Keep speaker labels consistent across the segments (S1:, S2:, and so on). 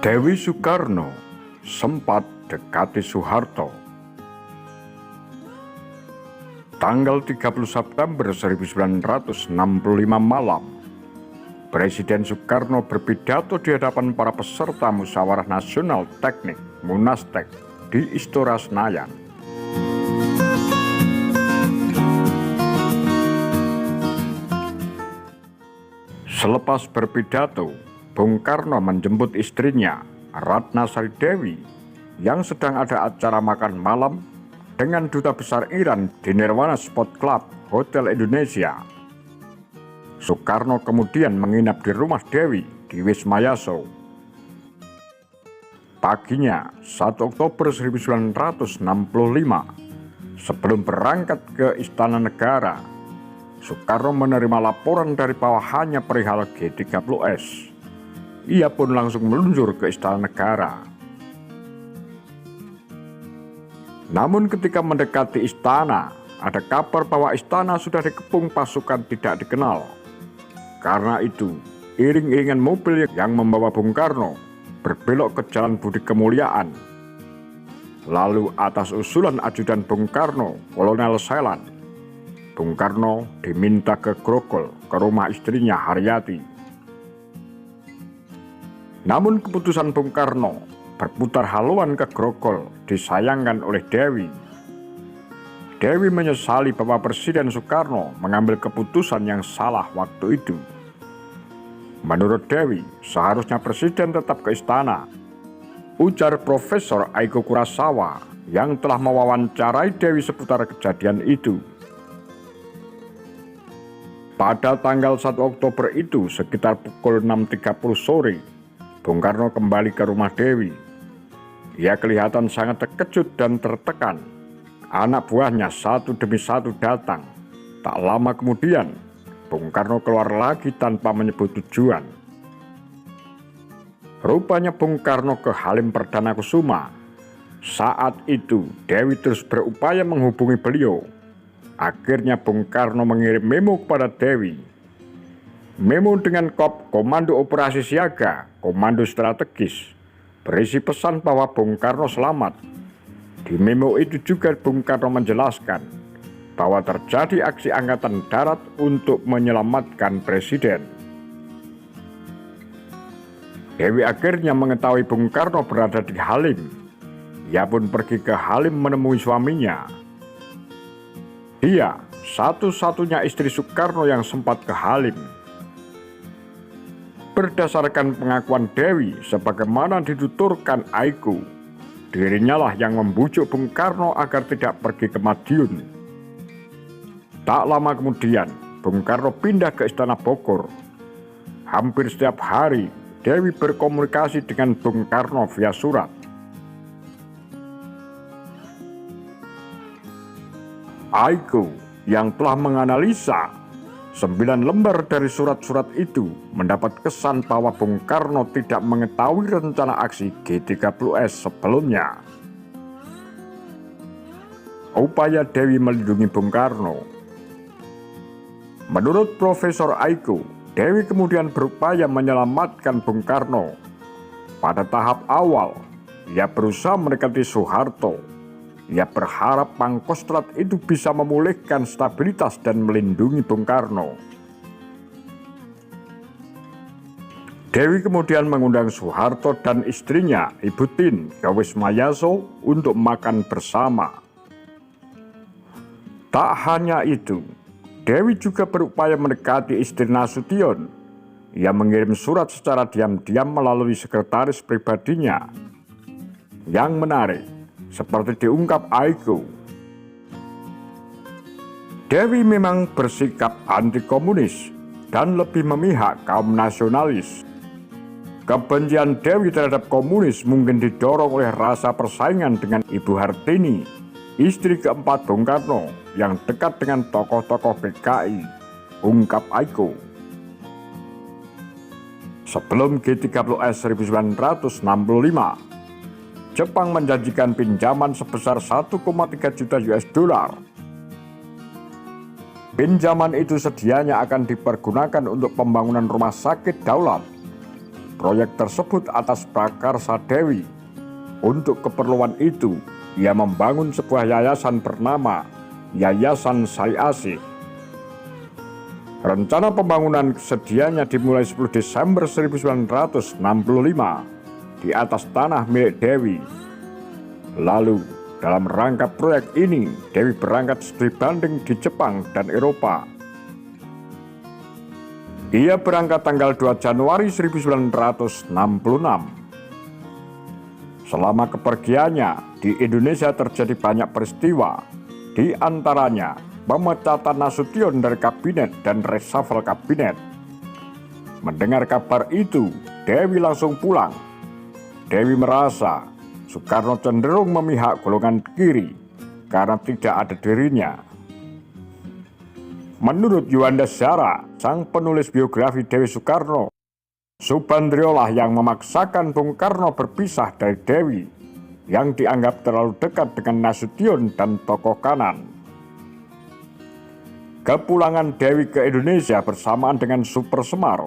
S1: Dewi Soekarno sempat dekati Soeharto. Tanggal 30 September 1965 malam, Presiden Soekarno berpidato di hadapan para peserta Musyawarah Nasional Teknik Munastek di Istora Senayan. Selepas berpidato, Bung Karno menjemput istrinya, Ratna Sari Dewi, yang sedang ada acara makan malam dengan Duta Besar Iran di Nirwana Sport Club Hotel Indonesia. Soekarno kemudian menginap di rumah Dewi di Wisma Yaso. Paginya, 1 Oktober 1965, sebelum berangkat ke Istana Negara, Soekarno menerima laporan dari bawahannya perihal G30S. Ia pun langsung meluncur ke Istana Negara. Namun ketika mendekati istana, ada kabar bahwa istana sudah dikepung pasukan tidak dikenal. Karena itu, iring-iringan mobil yang membawa Bung Karno berbelok ke Jalan Budi Kemuliaan. Lalu atas usulan ajudan Bung Karno, Kolonel Selan, Bung Karno diminta ke Grogol, ke rumah istrinya Haryati. Namun keputusan Bung Karno berputar haluan ke Grogol disayangkan oleh Dewi. Dewi menyesali bahwa Presiden Soekarno mengambil keputusan yang salah waktu itu. Menurut Dewi, seharusnya Presiden tetap ke istana, ujar Profesor Aiko Kurosawa yang telah mewawancarai Dewi seputar kejadian itu. Pada tanggal 1 Oktober itu sekitar pukul 6.30 sore, Bung Karno kembali ke rumah Dewi. Ia kelihatan sangat terkejut dan tertekan. Anak buahnya satu demi satu datang. Tak lama kemudian, Bung Karno keluar lagi tanpa menyebut tujuan. Rupanya Bung Karno ke Halim Perdana Kusuma. Saat itu, Dewi terus berupaya menghubungi beliau. Akhirnya Bung Karno mengirim memo kepada Dewi. Memo dengan kop Komando Operasi Siaga, Komando Strategis, berisi pesan bahwa Bung Karno selamat. Di memo itu juga Bung Karno menjelaskan bahwa terjadi aksi Angkatan Darat untuk menyelamatkan Presiden. Dewi akhirnya mengetahui Bung Karno berada di Halim. Ia pun pergi ke Halim menemui suaminya. Dia satu-satunya istri Soekarno yang sempat ke Halim. Berdasarkan pengakuan Dewi, sebagaimana dituturkan Aiko, dirinya lah yang membujuk Bung Karno agar tidak pergi ke Madiun. Tak lama kemudian, Bung Karno pindah ke Istana Bogor. Hampir setiap hari, Dewi berkomunikasi dengan Bung Karno via surat. Aiko yang telah menganalisa 9 lembar dari surat-surat itu mendapat kesan bahwa Bung Karno tidak mengetahui rencana aksi G30S sebelumnya. Upaya Dewi melindungi Bung Karno. Menurut Profesor Aiko, Dewi kemudian berupaya menyelamatkan Bung Karno. Pada tahap awal, ia berusaha mendekati Soeharto. Ia berharap Pangkostrat itu bisa memulihkan stabilitas dan melindungi Bung Karno. Dewi kemudian mengundang Soeharto dan istrinya, Ibu Tin, ke Wisma Yaso untuk makan bersama. Tak hanya itu, Dewi juga berupaya mendekati istri Nasution. Ia mengirim surat secara diam-diam melalui sekretaris pribadinya. Yang menarik, seperti diungkap Aiko, Dewi memang bersikap anti-komunis dan lebih memihak kaum nasionalis. Kebencian Dewi terhadap komunis mungkin didorong oleh rasa persaingan dengan Ibu Hartini, istri keempat Bung Karno yang dekat dengan tokoh-tokoh PKI, ungkap Aiko. Sebelum G30S 1965, Jepang menjanjikan pinjaman sebesar 1,3 juta US dollar. Pinjaman itu sedianya akan dipergunakan untuk pembangunan rumah sakit daulat, proyek tersebut atas prakarsa Dewi. Untuk keperluan itu, ia membangun sebuah yayasan bernama Yayasan Sai Asih. Rencana pembangunan sedianya dimulai 10 Desember 1965 di atas tanah milik Dewi. Lalu, dalam rangka proyek ini, Dewi berangkat studi banding di Jepang dan Eropa. Ia berangkat tanggal 2 Januari 1966. Selama kepergiannya, di Indonesia terjadi banyak peristiwa, di antaranya pemecatan Nasution dari kabinet dan reshuffle kabinet. Mendengar kabar itu, Dewi langsung pulang. Dewi merasa Soekarno cenderung memihak golongan kiri karena tidak ada dirinya. Menurut Yuanda Zara, sang penulis biografi Dewi Soekarno, Subandriolah yang memaksakan Bung Karno berpisah dari Dewi yang dianggap terlalu dekat dengan Nasution dan tokoh kanan. Kepulangan Dewi ke Indonesia bersamaan dengan Super Semar,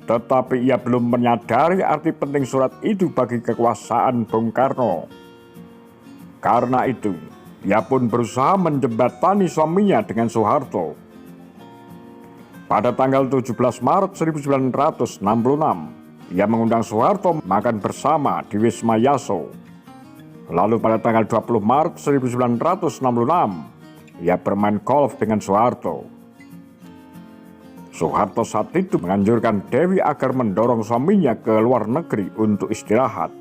S1: tetapi ia belum menyadari arti penting surat itu bagi kekuasaan Bung Karno. Karena itu, ia pun berusaha menjembatani suaminya dengan Soeharto. Pada tanggal 17 Maret 1966, ia mengundang Soeharto makan bersama di Wisma Yaso. Lalu pada tanggal 20 Maret 1966, ia bermain golf dengan Soeharto. Soeharto saat itu menganjurkan Dewi agar mendorong suaminya ke luar negeri untuk istirahat.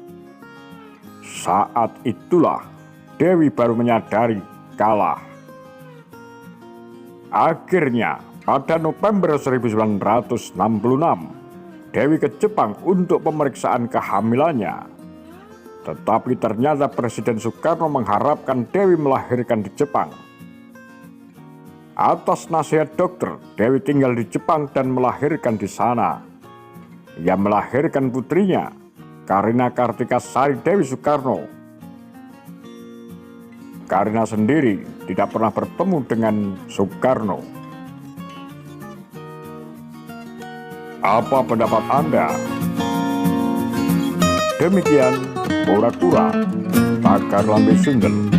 S1: Saat itulah Dewi baru menyadari kalah. Akhirnya, pada November 1966, Dewi ke Jepang untuk pemeriksaan kehamilannya. Tetapi ternyata Presiden Soekarno mengharapkan Dewi melahirkan di Jepang. Atas nasihat dokter, Dewi tinggal di Jepang dan melahirkan di sana. Ia melahirkan putrinya, Karina Kartika Sari Dewi Soekarno. Karina sendiri tidak pernah bertemu dengan Soekarno. Apa pendapat Anda? Demikian Borakura Tagar Lambe Sundel.